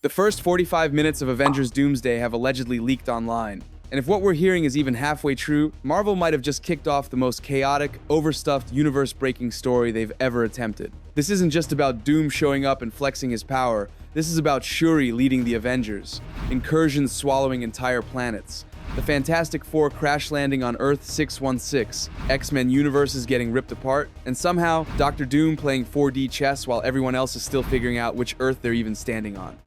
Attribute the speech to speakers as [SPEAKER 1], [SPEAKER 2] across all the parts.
[SPEAKER 1] The first 45 minutes of Avengers Doomsday have allegedly leaked online. And if what we're hearing is even halfway true, Marvel might have just kicked off the most chaotic, overstuffed, universe-breaking story they've ever attempted. This isn't just about Doom showing up and flexing his power. This is about Shuri leading the Avengers, incursions swallowing entire planets, the Fantastic Four crash landing on Earth 616, X-Men universes getting ripped apart, and somehow Dr. Doom playing 4D chess while everyone else is still figuring out which Earth they're even standing on.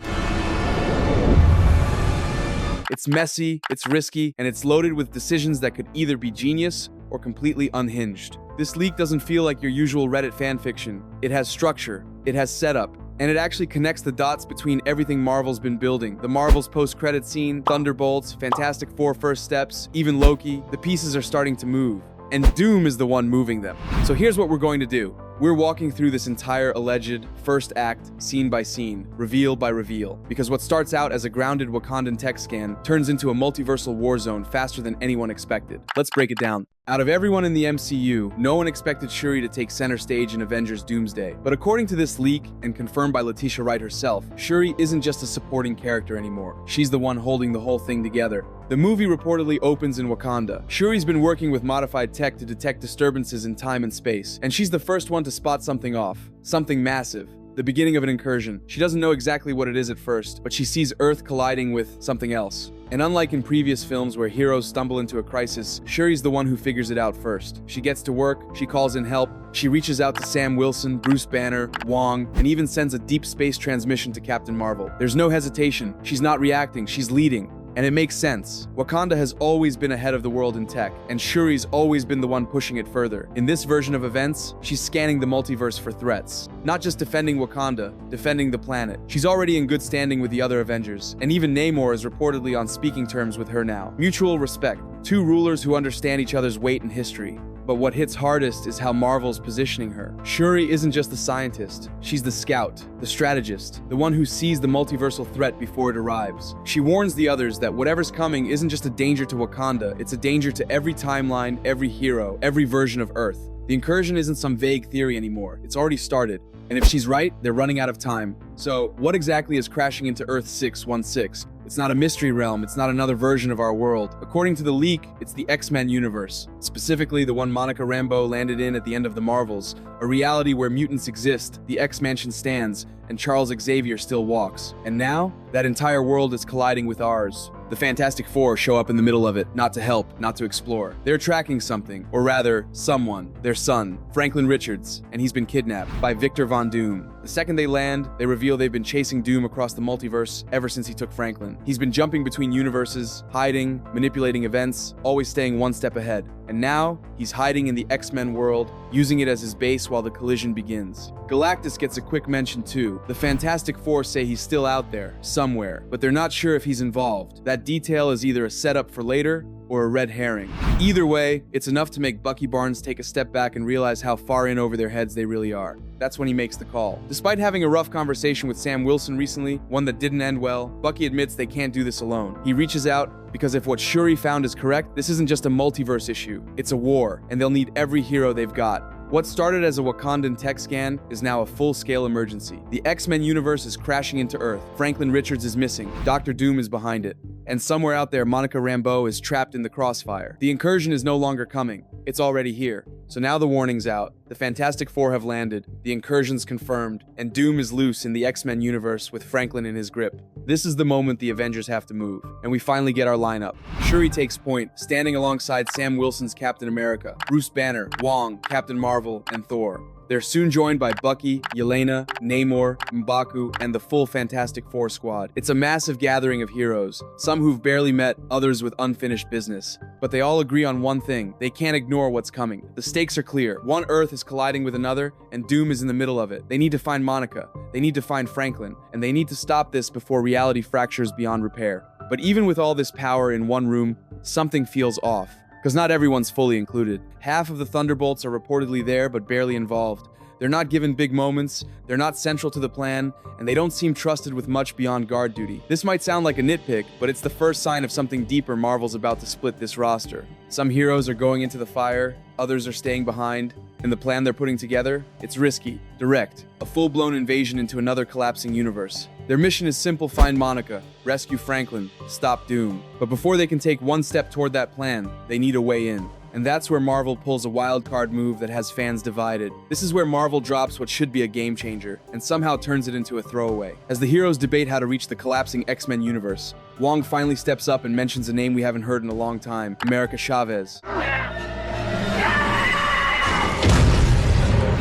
[SPEAKER 1] It's messy, it's risky, and it's loaded with decisions that could either be genius or completely unhinged. This leak doesn't feel like your usual Reddit fanfiction. It has structure, it has setup, and it actually connects the dots between everything Marvel's been building. The Marvel's post-credit scene, Thunderbolts, Fantastic Four first steps, even Loki. The pieces are starting to move, and Doom is the one moving them. So here's what we're going to do. We're walking through this entire alleged first act, scene by scene, reveal by reveal, because what starts out as a grounded Wakandan tech scan turns into a multiversal war zone faster than anyone expected. Let's break it down. Out of everyone in the MCU, no one expected Shuri to take center stage in Avengers Doomsday. But according to this leak, and confirmed by Letitia Wright herself, Shuri isn't just a supporting character anymore. She's the one holding the whole thing together. The movie reportedly opens in Wakanda. Shuri's been working with modified tech to detect disturbances in time and space, and she's the first one to spot something off. Something massive. The beginning of an incursion. She doesn't know exactly what it is at first, but she sees Earth colliding with something else. And unlike in previous films where heroes stumble into a crisis, Shuri's the one who figures it out first. She gets to work, she calls in help, she reaches out to Sam Wilson, Bruce Banner, Wong, and even sends a deep space transmission to Captain Marvel. There's no hesitation. She's not reacting, she's leading. And it makes sense. Wakanda has always been ahead of the world in tech, and Shuri's always been the one pushing it further. In this version of events, she's scanning the multiverse for threats. Not just defending Wakanda, defending the planet. She's already in good standing with the other Avengers, and even Namor is reportedly on speaking terms with her now. Mutual respect. Two rulers who understand each other's weight and history. But what hits hardest is how Marvel's positioning her. Shuri isn't just the scientist. She's the scout, the strategist, the one who sees the multiversal threat before it arrives. She warns the others that whatever's coming isn't just a danger to Wakanda, it's a danger to every timeline, every hero, every version of Earth. The incursion isn't some vague theory anymore. It's already started. And if she's right, they're running out of time. So, what exactly is crashing into Earth 616? It's not a mystery realm, it's not another version of our world. According to the leak, it's the X-Men universe, specifically the one Monica Rambeau landed in at the end of the Marvels, a reality where mutants exist, the X-Mansion stands, and Charles Xavier still walks. And now, that entire world is colliding with ours. The Fantastic Four show up in the middle of it, not to help, not to explore. They're tracking something, or rather, someone, their son, Franklin Richards, and he's been kidnapped by Victor Von Doom. The second they land, they reveal they've been chasing Doom across the multiverse ever since he took Franklin. He's been jumping between universes, hiding, manipulating events, always staying one step ahead. And now, he's hiding in the X-Men world, using it as his base while the collision begins. Galactus gets a quick mention too. The Fantastic Four say he's still out there, somewhere, but they're not sure if he's involved. That detail is either a setup for later, or a red herring. Either way, it's enough to make Bucky Barnes take a step back and realize how far in over their heads they really are. That's when he makes the call. Despite having a rough conversation with Sam Wilson recently, one that didn't end well, Bucky admits they can't do this alone. He reaches out because if what Shuri found is correct, this isn't just a multiverse issue. It's a war, and they'll need every hero they've got. What started as a Wakandan tech scan is now a full-scale emergency. The X-Men universe is crashing into Earth. Franklin Richards is missing. Dr. Doom is behind it. And somewhere out there, Monica Rambeau is trapped in the crossfire. The incursion is no longer coming. It's already here. So now the warning's out. The Fantastic Four have landed, the incursion's confirmed, and Doom is loose in the X-Men universe with Franklin in his grip. This is the moment the Avengers have to move, and we finally get our lineup. Shuri takes point, standing alongside Sam Wilson's Captain America, Bruce Banner, Wong, Captain Marvel, and Thor. They're soon joined by Bucky, Yelena, Namor, M'Baku, and the full Fantastic Four squad. It's a massive gathering of heroes, some who've barely met, others with unfinished business. But they all agree on one thing: they can't ignore what's coming. The stakes are clear. One Earth is colliding with another, and Doom is in the middle of it. They need to find Monica, they need to find Franklin, and they need to stop this before reality fractures beyond repair. But even with all this power in one room, something feels off. Because not everyone's fully included. Half of the Thunderbolts are reportedly there, but barely involved. They're not given big moments, they're not central to the plan, and they don't seem trusted with much beyond guard duty. This might sound like a nitpick, but it's the first sign of something deeper. Marvel's about to split this roster. Some heroes are going into the fire, others are staying behind, And the plan they're putting together? It's risky, direct, a full-blown invasion into another collapsing universe. Their mission is simple: find Monica, rescue Franklin, stop Doom. But before they can take one step toward that plan, they need a way in. And that's where Marvel pulls a wild card move that has fans divided. This is where Marvel drops what should be a game changer, and somehow turns it into a throwaway. As the heroes debate how to reach the collapsing X-Men universe, Wong finally steps up and mentions a name we haven't heard in a long time: Chavez.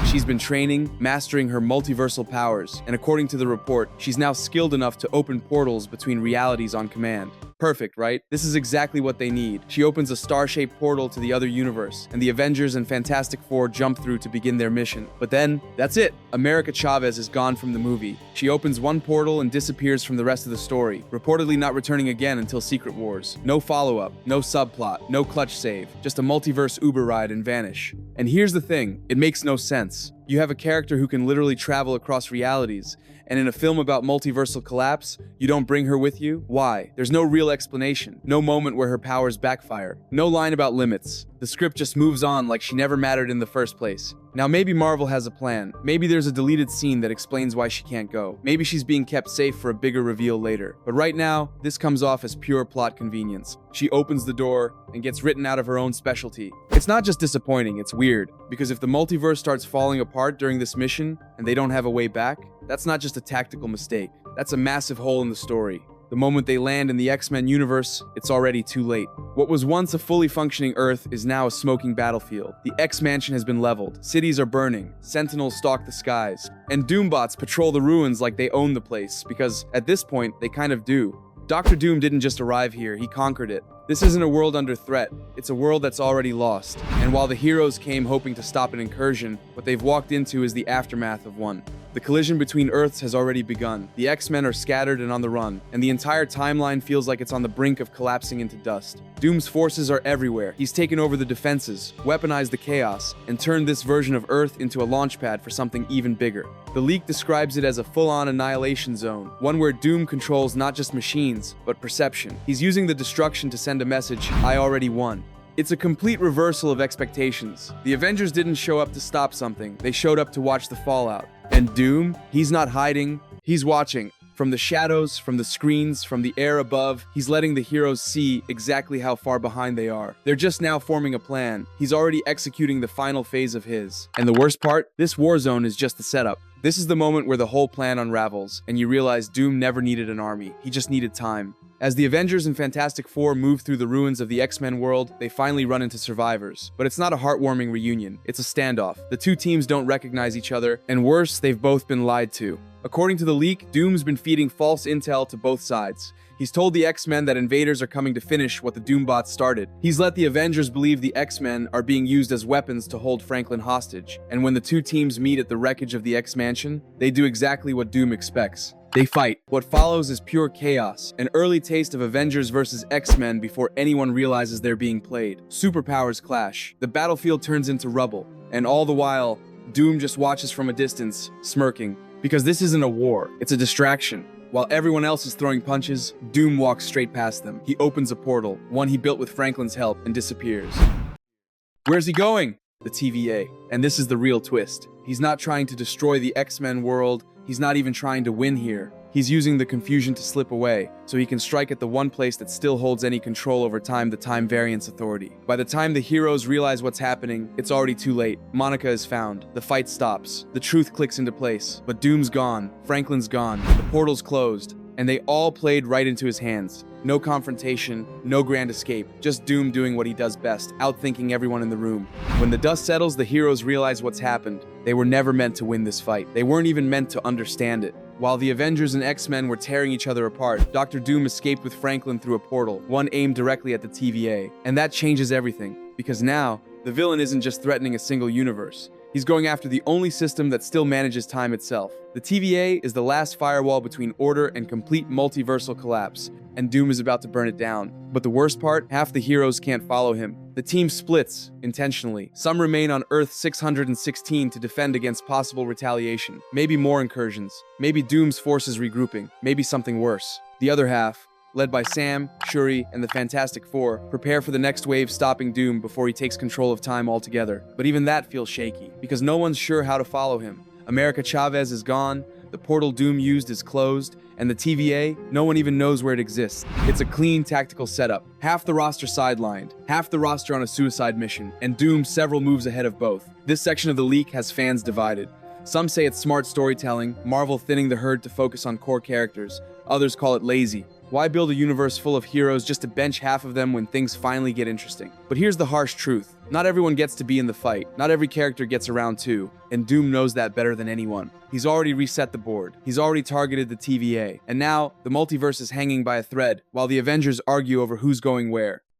[SPEAKER 1] She's been training, mastering her multiversal powers, and according to the report, she's now skilled enough to open portals between realities on command. Perfect, right? This is exactly what they need. She opens a star-shaped portal to the other universe, and the Avengers and Fantastic Four jump through to begin their mission. But then, that's it. Chavez is gone from the movie. She opens one portal and disappears from the rest of the story, reportedly not returning again until Secret Wars. No follow-up, no subplot, no clutch save, just a multiverse Uber ride and vanish. And here's the thing, it makes no sense. You have a character who can literally travel across realities, and in a film about multiversal collapse, you don't bring her with you? Why? There's no real explanation, no moment where her powers backfire, no line about limits. The script just moves on like she never mattered in the first place. Now maybe Marvel has a plan. Maybe there's a deleted scene that explains why she can't go. Maybe she's being kept safe for a bigger reveal later. But right now, this comes off as pure plot convenience. She opens the door and gets written out of her own specialty. It's not just disappointing, it's weird. Because if the multiverse starts falling apart during this mission and they don't have a way back, that's not just a tactical mistake. That's a massive hole in the story. The moment they land in the X-Men universe, it's already too late. What was once a fully functioning Earth is now a smoking battlefield. The X-Mansion has been leveled, cities are burning, Sentinels stalk the skies, and Doombots patrol the ruins like they own the place, because at this point, they kind of do. Dr. Doom didn't just arrive here, he conquered it. This isn't a world under threat, it's a world that's already lost. And while the heroes came hoping to stop an incursion, what they've walked into is the aftermath of one. The collision between Earths has already begun. The X-Men are scattered and on the run, and the entire timeline feels like it's on the brink of collapsing into dust. Doom's forces are everywhere. He's taken over the defenses, weaponized the chaos, and turned this version of Earth into a launchpad for something even bigger. The leak describes it as a full-on annihilation zone, one where Doom controls not just machines, but perception. He's using the destruction to send a message: I already won. It's a complete reversal of expectations. The Avengers didn't show up to stop something, they showed up to watch the fallout. And Doom, he's not hiding, he's watching. From the shadows, from the screens, from the air above, he's letting the heroes see exactly how far behind they are. They're just now forming a plan. He's already executing the final phase of his. And the worst part? This war zone is just the setup. This is the moment where the whole plan unravels, and you realize Doom never needed an army, he just needed time. As the Avengers and Fantastic Four move through the ruins of the X-Men world, they finally run into survivors. But it's not a heartwarming reunion, it's a standoff. The two teams don't recognize each other, and worse, they've both been lied to. According to the leak, Doom's been feeding false intel to both sides. He's told the X-Men that invaders are coming to finish what the Doombots started. He's let the Avengers believe the X-Men are being used as weapons to hold Franklin hostage. And when the two teams meet at the wreckage of the X-Mansion, they do exactly what Doom expects. They fight. What follows is pure chaos, an early taste of Avengers versus X-Men before anyone realizes they're being played. Superpowers clash, the battlefield turns into rubble, and all the while, Doom just watches from a distance, smirking. Because this isn't a war, it's a distraction. While everyone else is throwing punches, Doom walks straight past them. He opens a portal, one he built with Franklin's help, and disappears. Where's he going? The TVA. And this is the real twist. He's not trying to destroy the X-Men world, he's not even trying to win here. He's using the confusion to slip away, so he can strike at the one place that still holds any control over time, the Time Variance Authority. By the time the heroes realize what's happening, it's already too late. Monica is found. The fight stops. The truth clicks into place. But Doom's gone. Franklin's gone. The portal's closed. And they all played right into his hands. No confrontation, no grand escape, just Doom doing what he does best, outthinking everyone in the room. When the dust settles, the heroes realize what's happened. They were never meant to win this fight. They weren't even meant to understand it. While the Avengers and X-Men were tearing each other apart, Dr. Doom escaped with Franklin through a portal, one aimed directly at the TVA. And that changes everything, because now, the villain isn't just threatening a single universe. He's going after the only system that still manages time itself. The TVA is the last firewall between order and complete multiversal collapse, and Doom is about to burn it down. But the worst part, half the heroes can't follow him. The team splits, intentionally. Some remain on Earth 616 to defend against possible retaliation. Maybe more incursions. Maybe Doom's forces regrouping. Maybe something worse. The other half, led by Sam, Shuri, and the Fantastic Four, prepare for the next wave stopping Doom before he takes control of time altogether. But even that feels shaky, because no one's sure how to follow him. America Chavez is gone, the portal Doom used is closed, and the TVA, no one even knows where it exists. It's a clean tactical setup. Half the roster sidelined, half the roster on a suicide mission, and Doom several moves ahead of both. This section of the leak has fans divided. Some say it's smart storytelling, Marvel thinning the herd to focus on core characters. Others call it lazy. Why build a universe full of heroes just to bench half of them when things finally get interesting? But here's the harsh truth. Not everyone gets to be in the fight. Not every character gets around too. And Doom knows that better than anyone. He's already reset the board. He's already targeted the TVA. And now, the multiverse is hanging by a thread, while the Avengers argue over who's going where.